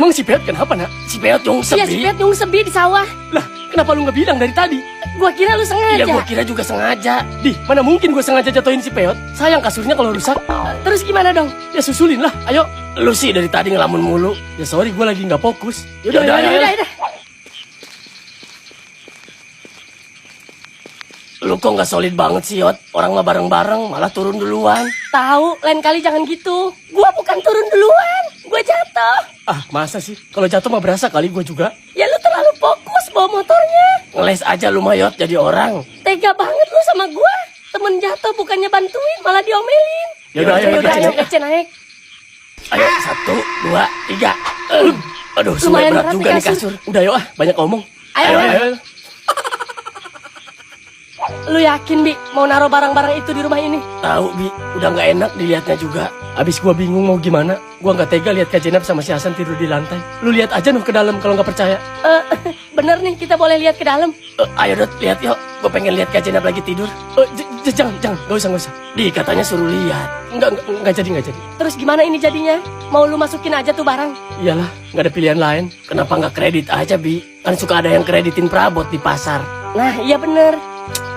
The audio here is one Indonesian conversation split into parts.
Emang si Peot kenapa, nak? Si Peot yung sebi? Iya, si Peot yung sebi di sawah. Lah, kenapa lu nggak bilang dari tadi? Gua kira lu sengaja. Iya, gua kira juga sengaja. Di, mana mungkin gua sengaja jatuhin si Peot? Sayang kasurnya kalau rusak. Terus gimana dong? Ya susulin lah, ayo. Lu sih dari tadi ngelamun mulu. Ya sorry, gua lagi nggak fokus. Yaudah. Lu kok nggak solid banget sih, Yot? Orang mah bareng-bareng, malah turun duluan. Tahu, lain kali jangan gitu. Gua bukan turun duluan, gua jatuh. Ah, masa sih? Kalau jatuh mah berasa kali gua juga. Ya lu terlalu fokus bawa motornya. Ngeles aja lu mah, Yot, jadi orang. Tega banget lu sama gua. Temen jatuh bukannya bantuin, malah diomelin. Yaudah, ayo kece naik. Ayo, 1, 2, 3. Aduh, semua Lumayan berat berat juga nih nih kasur. Udah yuk banyak ngomong. Ayo. Lu yakin, Bi, mau naruh barang-barang itu di rumah ini? Tahu, Bi, udah nggak enak dilihatnya juga. Abis gua bingung mau gimana. Gua nggak tega lihat Kak Jenab sama si Hasan tidur di lantai. Lu lihat aja ke dalam kalau nggak percaya. Bener nih, kita boleh lihat ke dalam. Ayo Dot, lihat yuk. Gua pengen lihat Kak Jenab lagi tidur. Jangan, nggak usah. Di katanya suruh lihat. Nggak jadi. Terus gimana ini jadinya? Mau lu masukin aja tuh barang? Iyalah, nggak ada pilihan lain. Kenapa nggak kredit aja, Bi? Kan suka ada yang kreditin perabot di pasar. Nah, iya bener.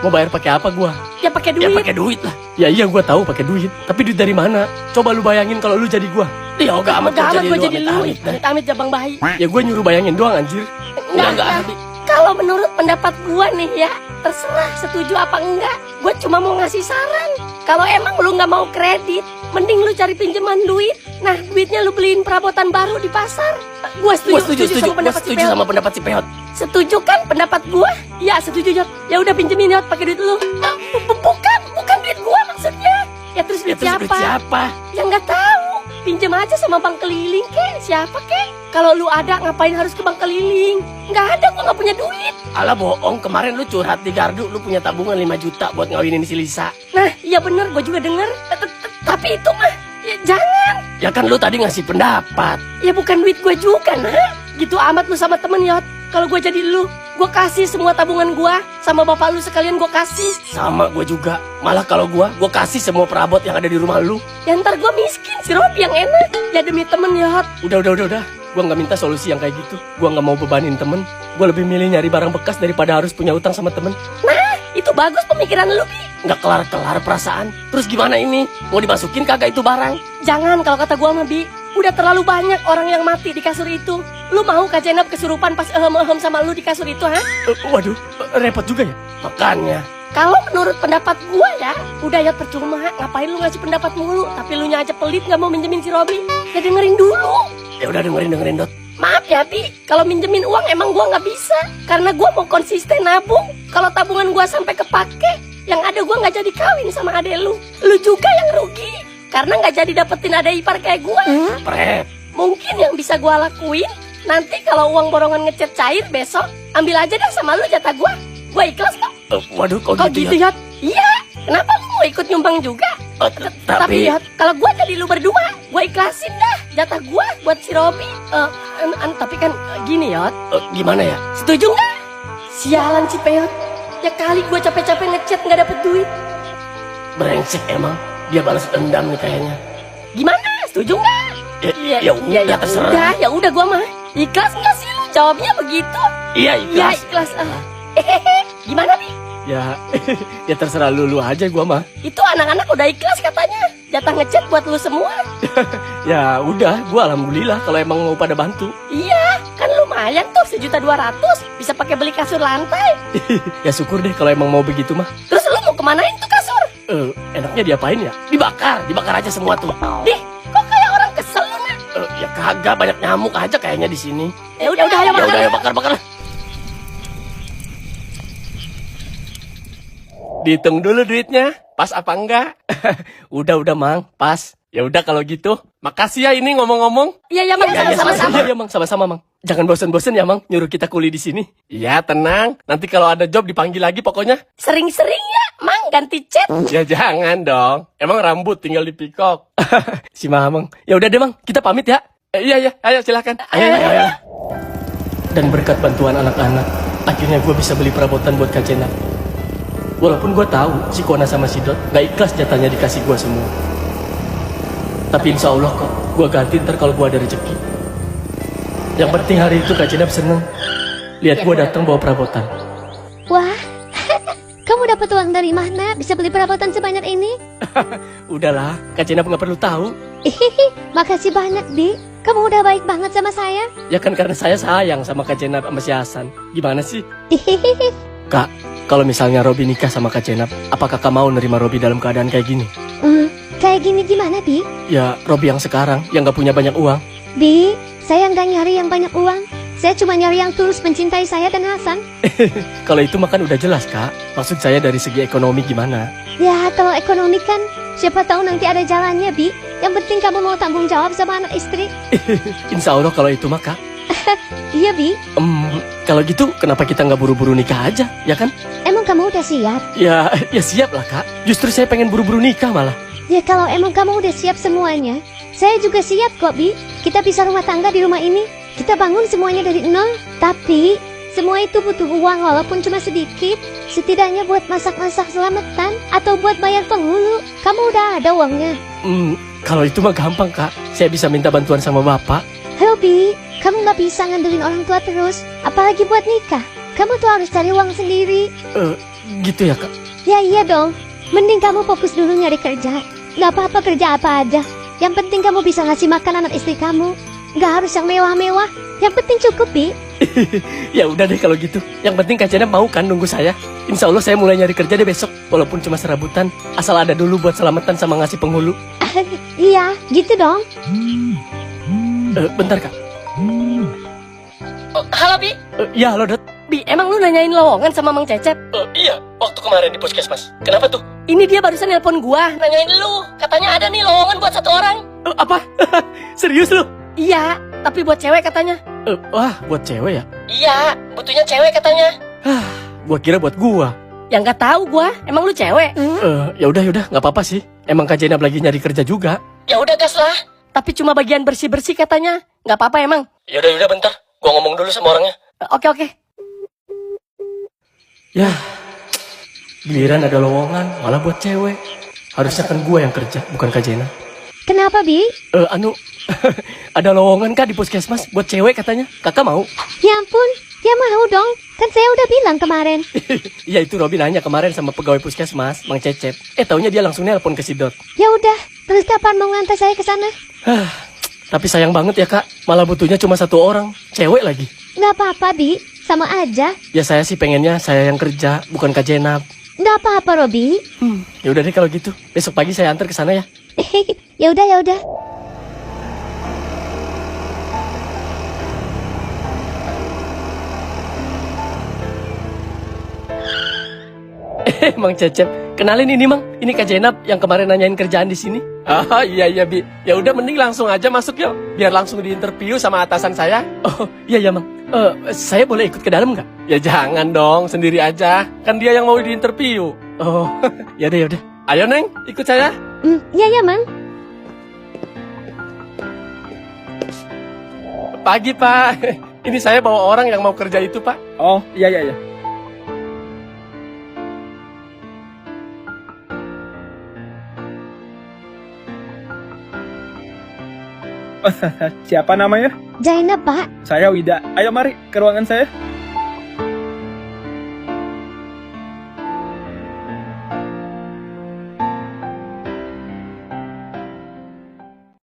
Mau bayar pakai apa gua? Ya pakai duit. Ya pakai duit lah. Ya iya gua tahu pakai duit. Tapi duit dari mana? Coba lu bayangin kalau lu jadi gua. Ya gak amat gua jadi lu. Amit jabang bayi. Ya gua nyuruh bayangin doang anjir. Enggak. Kalau menurut pendapat gua nih ya, terserah setuju apa enggak. Gua cuma mau ngasih saran. Kalau emang lu nggak mau kredit, mending lu cari pinjaman duit. Nah, duitnya lu beliin perabotan baru di pasar. Gua setuju sama pendapat si Peot. Setuju kan pendapat gua? Ya setuju, Yot. Ya udah pinjemin, Yot, pakai duit lu. Bukan duit gua maksudnya. Ya terus duit siapa? Ya nggak tahu. Pinjem aja sama bank keliling kek. Siapa kek? Kalau lu ada ngapain harus ke bank keliling? Nggak ada, gua nggak punya duit. Alah bohong, kemarin lu curhat di Gardu, lu punya tabungan 5 juta buat ngawinin si Lisa. Nah, iya bener, gua juga denger. Tapi itu mah, ya jangan. Ya kan lu tadi ngasih pendapat. Ya bukan duit gua juga, nah. Gitu amat lu sama temen, Yot. Kalau gua jadi lu, gua kasih semua tabungan gua. Sama bapak lu sekalian gua kasih. Sama gua juga. Malah kalau gua kasih semua perabot yang ada di rumah lu. Ya ntar gua miskin, si Robi yang enak. Ya demi temen, Yot. Udah. Gua nggak minta solusi yang kayak gitu. Gua nggak mau bebanin temen. Gua lebih milih nyari barang bekas daripada harus punya utang sama temen. Nah, itu bagus pemikiran lu, Bi. Nggak kelar-kelar perasaan. Terus gimana ini? Mau dimasukin kagak itu barang? Jangan kalau kata gua mah, Bi. Udah terlalu banyak orang yang mati di kasur itu. Lu mau Kak Jenab kesurupan pas ehem-ehem sama lu di kasur itu, ha? Waduh, repot juga ya. Makanya. Kalau menurut pendapat gua ya, udah ya percuma. Ngapain lu ngasih pendapat mulu? Tapi lu nya aja pelit nggak mau minjemin si Robi. Ya dengerin dulu. Ya udah dengerin Dot. Maaf ya, Bi. Kalau minjemin uang emang gua nggak bisa. Karena gua mau konsisten nabung. Kalau tabungan gua sampai kepake, yang ada gua nggak jadi kawin sama adek lu. Lu juga yang rugi. Karena nggak jadi dapetin adek ipar kayak gua. Prep. Mungkin yang bisa gua lakuin, nanti kalau uang borongan ngecat cair besok, ambil aja dah sama lu jatah gua. Gua ikhlas kok. Waduh, kok gitu, Yot? Iya. Kenapa lu mau ikut nyumbang juga? Tapi Yot, kalau gua jadi lu berdua, gua ikhlasin dah jatah gua buat si Robi. Tapi kan gini, Yot. Gimana ya? Setuju nggak? Sialan si Peot. Ya kali gua capek-capek ngechat nggak dapet duit. Brengsek emang. Dia balas dendam nih kayaknya. Gimana? Setuju nggak? Ya terserah. Ya udah gua mah. Ikhlas nggak sih lu? Jawabnya begitu. Iya, ikhlas. Ya ikhlas. Gimana, Bi? Ya terserah lu aja gua mah. Itu anak-anak udah ikhlas katanya. Jatah ngechat buat lu semua. Ya udah, gua alhamdulillah kalau emang mau pada bantu. Iya, kan lumayan tuh 1.200.000 bisa pakai beli kasur lantai. Ya syukur deh kalau emang mau begitu mah. Terus lu mau kemanain tuh kasur? Enaknya diapain ya? Dibakar aja semua tuh. Dih, kok kayak orang kesel lu, Nak? Ya kagak, banyak nyamuk aja kayaknya di sini. Ya udah ayo bakar. Dihitung dulu duitnya, pas apa enggak? Udah Mang, pas. Ya udah kalau gitu. Makasih ya ini ngomong-ngomong. Iya Mang, sama-sama. Iya Mang, sama-sama Mang. Jangan bosen-bosen ya Mang, nyuruh kita kuli di sini. Iya tenang, nanti kalau ada job dipanggil lagi pokoknya. Sering-sering ya, Mang ganti cat. Ya jangan dong, emang rambut tinggal dipikok. Si Mamang. Ya udah deh Mang, kita pamit ya. Iya, ayo silakan. Ayo. Dan berkat bantuan anak-anak, akhirnya gue bisa beli perabotan buat Kak Jenab. Walaupun gue tahu si Kona sama si Dot gak ikhlas jatahnya dikasih gue semua. Tapi insya Allah kok gue ganti ntar kalau gue ada rezeki. Yang penting hari itu Kak Jenab seneng lihat gue datang bawa perabotan. Wah, kamu dapat uang dari mana? Bisa beli perabotan sebanyak ini? Udahlah, Kak Jenab nggak perlu tahu. Hihihi, makasih banyak, Bi. Kamu udah baik banget sama saya. Ya kan karena saya sayang sama Kak Jenab sama si Hasan. Gimana sih? Hihihi. Kak, kalau misalnya Robi nikah sama Kak Jenab, apa kakak mau nerima Robi dalam keadaan kayak gini? Kayak gini gimana, Bi? Ya, Robi yang sekarang, yang gak punya banyak uang. Bi, saya nggak nyari yang banyak uang. Saya cuma nyari yang tulus mencintai saya dan Hasan. Kalau itu makan udah jelas, Kak. Maksud saya dari segi ekonomi gimana? Ya, kalau ekonomi kan, siapa tahu nanti ada jalannya, Bi. Yang penting kamu mau tanggung jawab sama anak istri. Insya Allah kalau itu mah, Kak. Iya, Bi. Kalau gitu kenapa kita nggak buru-buru nikah aja, ya kan? Emang kamu udah siap? Ya siap lah, Kak. Justru saya pengen buru-buru nikah malah. Ya, kalau emang kamu udah siap semuanya, saya juga siap kok, Bi. Kita bisa rumah tangga di rumah ini. Kita bangun semuanya dari nol. Tapi, semua itu butuh uang walaupun cuma sedikit. Setidaknya buat masak-masak selamatan atau buat bayar penghulu. Kamu udah ada uangnya. Kalau itu mah gampang, Kak. Saya bisa minta bantuan sama Bapak. Halo, Bi. Kamu nggak bisa ngandelin orang tua terus. Apalagi buat nikah. Kamu tuh harus cari uang sendiri. Gitu ya, Kak? Ya iya dong. Mending kamu fokus dulu nyari kerja. Nggak apa-apa kerja apa aja. Yang penting kamu bisa ngasih makan anak istri kamu. Nggak harus yang mewah-mewah. Yang penting cukup, Bi. Ya udah deh kalau gitu. Yang penting Kak Jenab mau kan nunggu saya. Insya Allah saya mulai nyari kerja deh besok. Walaupun cuma serabutan. Asal ada dulu buat selamatan sama ngasih penghulu. Iya, gitu dong. Bentar, Kak. Halo, Bi. Ya, halo, Dot. Bi, emang lu nanyain lowongan sama Mang Cecep? Iya, waktu kemarin di puskesmas. Kenapa tuh? Ini dia barusan nelpon gua, nanyain lu. Katanya ada nih lowongan buat 1 orang. Apa? Serius lu? Iya, tapi buat cewek katanya. Wah, buat cewek ya? Iya, butuhnya cewek katanya. Gua kira buat gua. Ya nggak tahu gua, emang lu cewek? Ya udah, nggak apa-apa sih. Emang Kak Jenab lagi nyari kerja juga. Ya udah gas lah. Tapi cuma bagian bersih-bersih katanya. Nggak apa-apa emang. Ya udah bentar. Gua ngomong dulu sama orangnya. Oke. Ya, giliran ada lowongan malah buat cewek. Harusnya kan gua yang kerja, bukan Kak Jenab. Kenapa, Bi? Ada lowongan Kak di puskesmas buat cewek katanya. Kakak mau? Ya ampun, ya mau dong. Kan saya udah bilang kemarin. Iya itu Robin nanya kemarin sama pegawai puskesmas, Mang Cecep. Taunya dia langsung nelpon ke si Dot. Ya udah, terus kapan mau ngantar saya ke sana? Tapi sayang banget ya Kak, malah butuhnya cuma 1 orang, cewek lagi. Nggak apa-apa, Bi. Sama aja. Ya saya sih pengennya saya yang kerja, bukan Kak Jenab. Nggak apa-apa, Robi. Ya udah deh kalau gitu. Besok pagi saya antar ke sana ya. Ya udah. Mang Cecep, kenalin ini Mang. Ini Kak Jenab yang kemarin nanyain kerjaan di sini. Iya Bi. Ya udah mending langsung aja masuk yuk. Biar langsung diinterview sama atasan saya. Oh iya Mang. Saya boleh ikut ke dalam nggak? Ya jangan dong, sendiri aja. Kan dia yang mau diinterview. Oh, ya udah. Ayo Neng, ikut saya. Ya, Mang. Pagi Pak. Ini saya bawa orang yang mau kerja itu Pak. Oh, iya. Siapa namanya? Zainab, Pak. Saya Wida. Ayo mari ke ruangan saya.